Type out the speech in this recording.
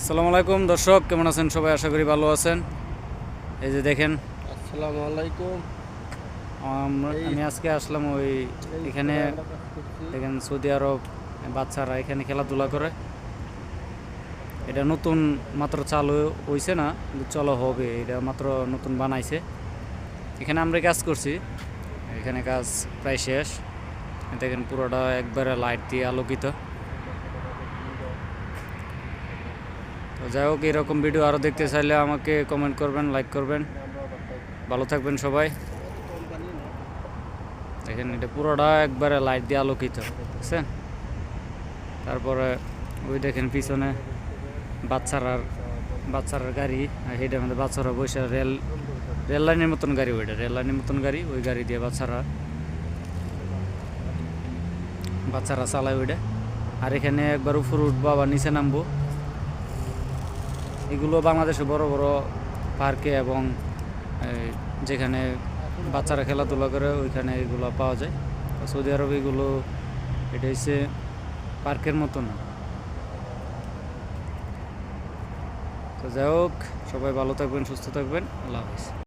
আসসালামু আলাইকুম দর্শক, কেমন আছেন সবাই? আশা করি ভালো আছেন। এই যে দেখেন, আসসালামু আলাইকুম। আমি আজকে আসলাম ওই এখানে। দেখেন সৌদি আরব বাচ্চারা এখানে খেলাধুলা করে। এটা নতুন মাত্র চালু হয়েছে না, কিন্তু চালু হবে। এটা মাত্র নতুন বানাইছে। এখানে আমরা কাজ করছি, এখানে কাজ প্রায় শেষ। দেখেন পুরোটা একবারে লাইট দিয়ে আলোকিত। তো যাই হোক, এরকম ভিডিও আরও দেখতে চাইলে আমাকে কমেন্ট করবেন, লাইক করবেন। ভালো থাকবেন সবাই। দেখেন এটা পুরোটা একবারে লাইট দিয়ে আলোকিত, বুঝছেন? তারপরে ওই দেখেন পিছনে বাচ্চারার গাড়ি, সেইটার মধ্যে বাচ্চারা বসে রেল লাইনের মতন গাড়ি, ওইটা রেল লাইনের মতন গাড়ি, ওই গাড়ি দিয়ে বাচ্চারা চালায় ওইটা। আর এখানে একবার উপর উঠবো, আবার নিচে নামবো। এগুলো বাংলাদেশে বড় বড় পার্কে এবং যেখানে বাচ্চারা খেলাধুলা করে ওইখানে এগুলো পাওয়া যায়। সৌদি আরবে এগুলো, এটা হচ্ছে পার্কের মতো না। তো যাই হোক, সবাই ভালো থাকবেন, সুস্থ থাকবেন। আল্লাহ হাফিজ।